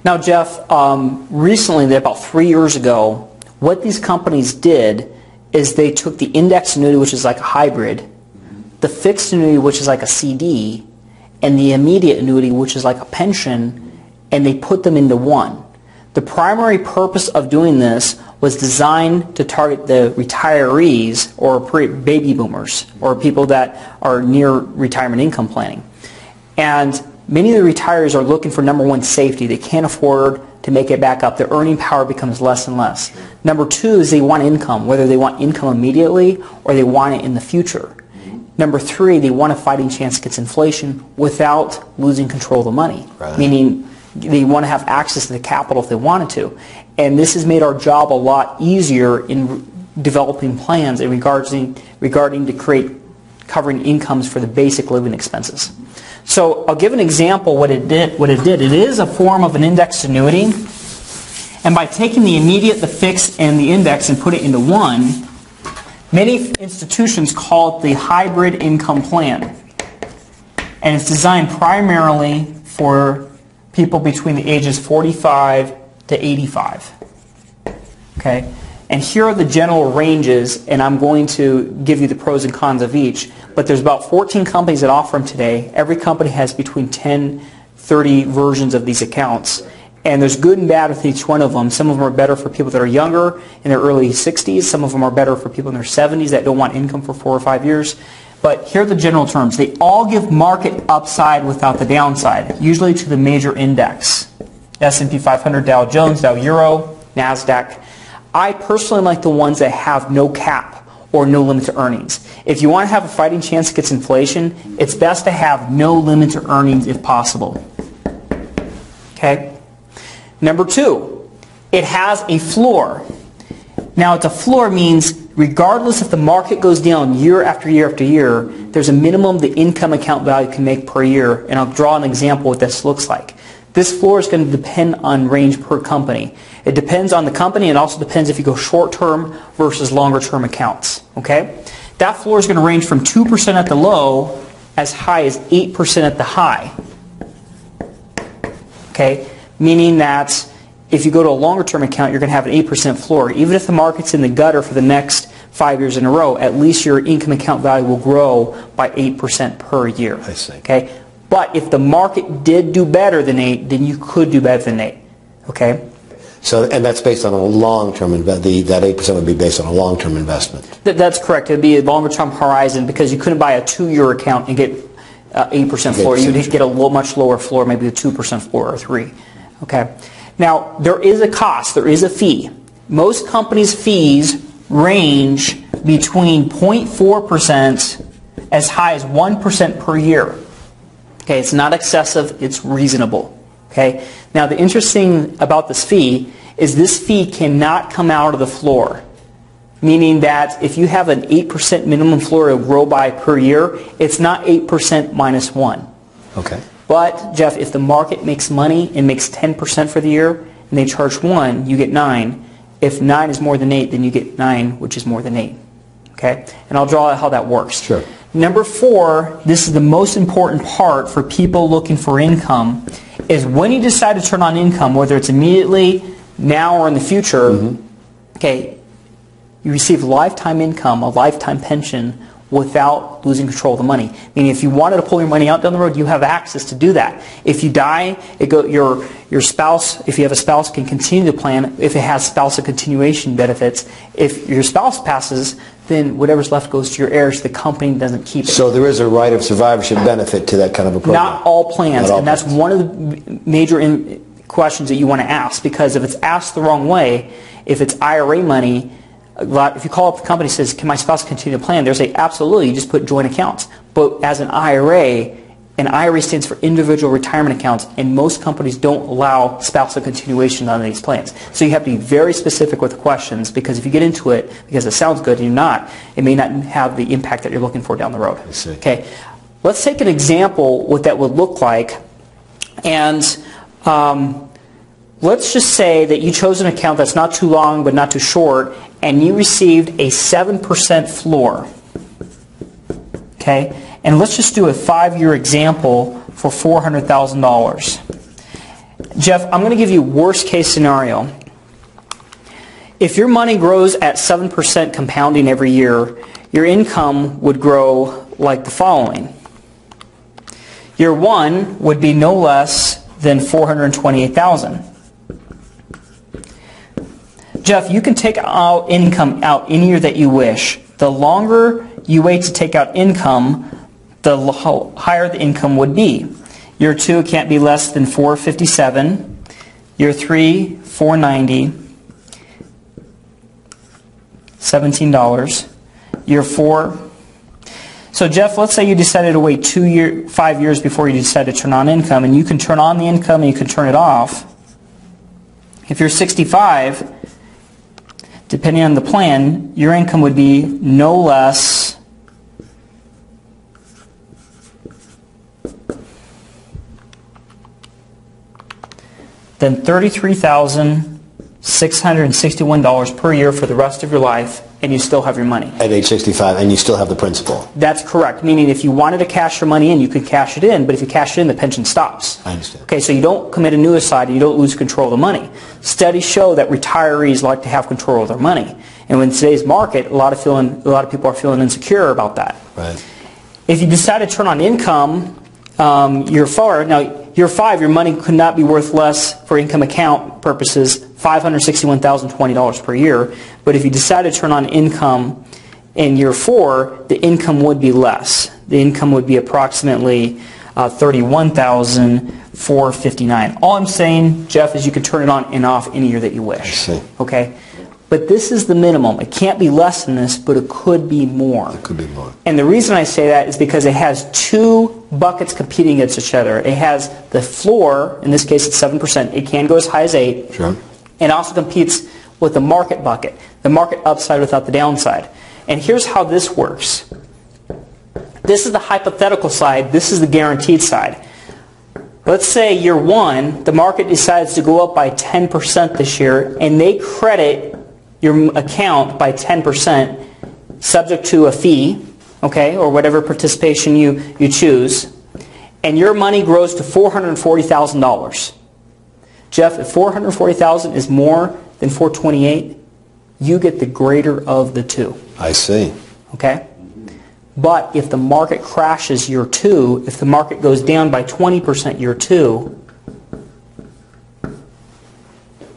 Now, Jeff, recently, about 3 years ago, what these companies did is they took the index annuity, which is like a hybrid, the fixed annuity, which is like a CD, and the immediate annuity, which is like a pension, and they put them into one. The primary purpose of doing this was designed to target the retirees or baby boomers or people that are near retirement income planning. And many of the retirees are looking for, number one, safety. They can't afford to make it back up. Their earning power becomes less and less. Number two is they want income, whether they want income immediately or they want it in the future. Number three, they want a fighting chance against inflation without losing control of the money, meaning they want to have access to the capital if they wanted to. And this has made our job a lot easier in developing plans in regarding to create covering incomes for the basic living expenses. So I'll give an example what it did. It is a form of an indexed annuity. And by taking the immediate, the fixed, and the index and put it into one, many institutions call it the hybrid income plan. And it's designed primarily for people between the ages 45 to 85. Okay? And here are the general ranges, and I'm going to give you the pros and cons of each. But there's about 14 companies that offer them today. Every company has between 10, 30 versions of these accounts. And there's good and bad with each one of them. Some of them are better for people that are younger, in their early 60s. Some of them are better for people in their 70s that don't want income for 4 or 5 years. But here are the general terms. They all give market upside without the downside, usually to the major index. S&P 500, Dow Jones, Dow Euro, NASDAQ. I personally like the ones that have no cap or no limit to earnings. If you want to have a fighting chance against inflation, it's best to have no limit to earnings if possible. Okay? Number two, it has a floor. Now, it's a floor means regardless if the market goes down year after year after year, there's a minimum the income account value can make per year. And I'll draw an example what this looks like. This floor is going to depend on range per company. It depends on the company, and also depends if you go short-term versus longer-term accounts. Okay? That floor is going to range from 2% at the low as high as 8% at the high. Okay? Meaning that if you go to a longer-term account, you're going to have an 8% floor. Even if the market's in the gutter for the next 5 years in a row, at least your income account value will grow by 8% per year. I see. Okay? But if the market did do better than 8, then you could do better than 8. Okay? So, and that's based on a long-term investment. That 8% would be based on a long-term investment. That's correct. It would be a longer-term horizon because you couldn't buy a 2-year account and get 8% floor. You'd get a much lower floor, maybe a 2% floor or 3. Okay. Now, there is a cost. There is a fee. Most companies' fees range between 0.4% as high as 1% per year. Okay, it's not excessive. It's reasonable. Okay. Now, the interesting about this fee is this fee cannot come out of the floor, meaning that if you have an 8% minimum floor to grow by per year, it's not 8% minus 1. Okay. But, Jeff, if the market makes money and makes 10% for the year, and they charge 1, you get 9. If 9 is more than 8, then you get 9, which is more than 8. Okay? And I'll draw out how that works. Sure. Number 4, this is the most important part for people looking for income, is when you decide to turn on income, whether it's immediately, now, or in the future, okay, you receive lifetime income, a lifetime pension, without losing control of the money. Meaning if you wanted to pull your money out down the road, you have access to do that. If you die, your spouse, if you have a spouse, can continue the plan if it has spousal continuation benefits. If your spouse passes, then whatever's left goes to your heirs. The company doesn't keep it. So there is a right of survivorship benefit to that kind of a program? Not all plans. Not all and that's plans. one of the major questions that you want to ask, because if it's asked the wrong way, if it's IRA money, if you call up the company and says, can my spouse continue to plan? They'll say, absolutely, you just put joint accounts. But as an IRA stands for individual retirement accounts, and most companies don't allow spousal continuation on these plans. So you have to be very specific with the questions, because if you get into it, because it sounds good and you're not, it may not have the impact that you're looking for down the road. I see. Okay, let's take an example what that would look like. And let's just say that you chose an account that's not too long but not too short, and you received a 7% floor. Okay? And let's just do a 5-year example for $400,000. Jeff, I'm going to give you worst case scenario. If your money grows at 7% compounding every year, your income would grow like the following. Year one would be no less than $428,000. Jeff, you can take out income out any year that you wish. The longer you wait to take out income, the higher the income would be. Year two, it can't be less than $457. Year three, $490. $17. Year four. So Jeff, let's say you decided to wait 5 years before you decide to turn on income, and you can turn on the income and you can turn it off. If you're 65, depending on the plan, your income would be no less than $33,661 per year for the rest of your life, and you still have your money. At age 65, and you still have the principal. That's correct, meaning if you wanted to cash your money in, you could cash it in, but if you cash it in, the pension stops. I understand. Okay, so you don't commit a suicide and you don't lose control of the money. Studies show that retirees like to have control of their money. And in today's market, a lot of people are feeling insecure about that. Right. If you decide to turn on income, year four, now year five, your money could not be worth less for income account purposes, $561,020 per year. But if you decide to turn on income in year four, the income would be less. The income would be approximately $31,459. All I'm saying, Jeff, is you can turn it on and off any year that you wish. I see. Okay? But this is the minimum. It can't be less than this, but it could be more. It could be more. And the reason I say that is because it has two buckets competing against each other. It has the floor, in this case it's 7%. It can go as high as 8%. Sure. And it also competes with the market bucket, the market upside without the downside. And here's how this works. This is the hypothetical side. This is the guaranteed side. Let's say year one, the market decides to go up by 10% this year, and they credit your account by 10%, subject to a fee, okay, or whatever participation you choose, and your money grows to $440,000. Jeff, if $440,000 is more than $428,000, you get the greater of the two. I see. Okay? But if the market crashes year two, if the market goes down by 20% year two,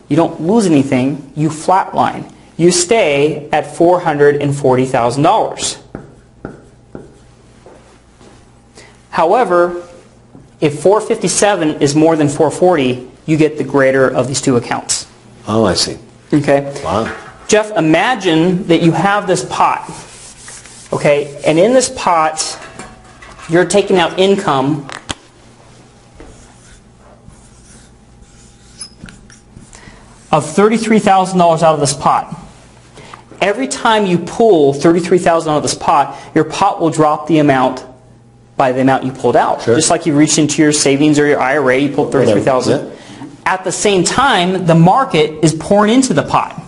you don't lose anything, you flatline. You stay at $440,000. However, if $457,000 is more than $440,000, you get the greater of these two accounts. Oh, I see. Okay? Wow. Jeff, imagine that you have this pot. Okay? And in this pot, you're taking out income of $33,000 out of this pot. Every time you pull $33,000 out of this pot, your pot will drop the amount by the amount you pulled out. Sure. Just like you reached into your savings or your IRA, you pulled $33,000. Yeah. At the same time, the market is pouring into the pot.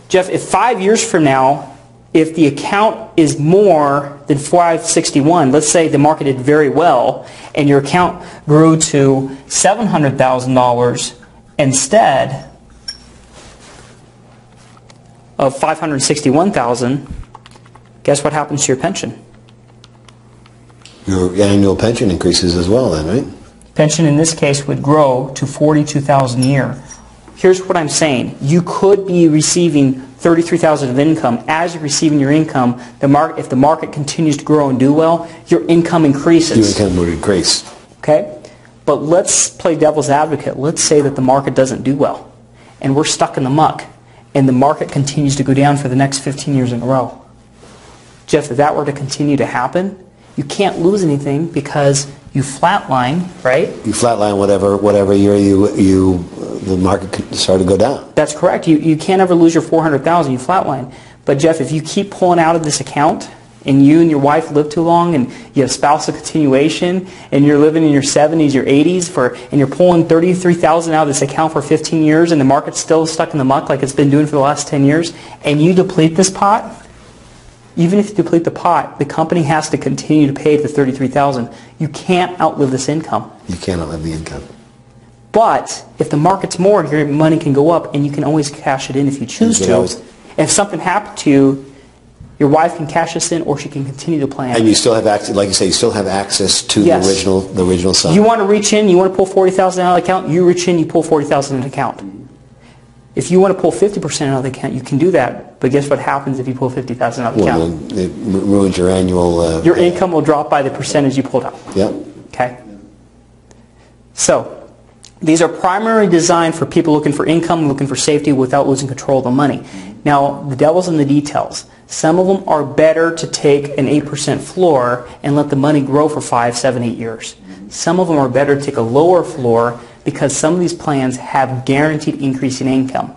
Jeff, if 5 years from now, if the account is more than $561,000, let's say the market did very well, and your account grew to $700,000 instead of $561,000, guess what happens to your pension? Your annual pension increases as well then, right? Pension in this case would grow to $42,000 a year. Here's what I'm saying. You could be receiving $33,000 of income. As you're receiving your income, if the market continues to grow and do well, your income increases. Your income would increase. Okay? But let's play devil's advocate. Let's say that the market doesn't do well, and we're stuck in the muck, and the market continues to go down for the next 15 years in a row. Jeff, if that were to continue to happen, you can't lose anything because you flatline, right? You flatline whatever year the market started to go down. That's correct. You can't ever lose your $400,000. You flatline. But Jeff, if you keep pulling out of this account, and you and your wife live too long, and you have spousal continuation, and you're living in your 70s, your 80s, and you're pulling $33,000 out of this account for 15 years, and the market's still stuck in the muck like it's been doing for the last 10 years, and you deplete this pot, even if you deplete the pot, the company has to continue to pay the $33,000. You can't outlive this income. You can't outlive the income. But if the market's more, your money can go up, and you can always cash it in if you choose You can to. always- If something happened to you, your wife can cash this in, or she can continue to plan. And you still have access, like you say, you still have access to Yes. the original sum. You want to reach in, you want to pull $40,000 out of the account, you reach in, you pull $40,000 out of the account. If you want to pull 50% out of the account, you can do that. But guess what happens if you pull $50,000 out of the Well, account? then it ruins your annual. Your income will drop by the percentage you pulled out. Yep. Okay? So, these are primarily designed for people looking for income, looking for safety without losing control of the money. Now, the devil's in the details. Some of them are better to take an 8% floor and let the money grow for 5, 7, 8 years. Some of them are better to take a lower floor because some of these plans have guaranteed increase in income.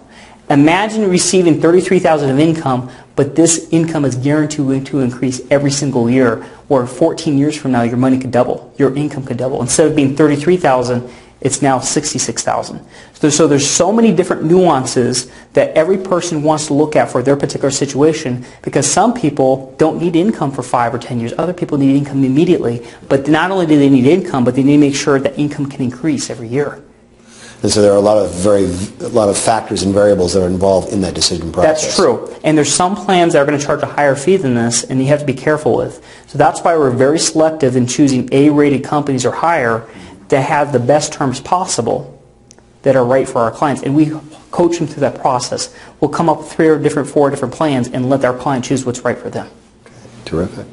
Imagine receiving $33,000 of income, but this income is guaranteed to increase every single year, where 14 years from now your money could double, your income could double. Instead of being $33,000, it's now $66,000. So there's so many different nuances that every person wants to look at for their particular situation, because some people don't need income for 5 or 10 years. Other people need income immediately. But not only do they need income, but they need to make sure that income can increase every year. And so there are a lot of factors and variables that are involved in that decision process. That's true. And there's some plans that are going to charge a higher fee than this, and you have to be careful with. So that's why we're very selective in choosing A-rated companies or higher that have the best terms possible that are right for our clients. And we coach them through that process. We'll come up with 3 or 4 different plans and let our client choose what's right for them. Terrific.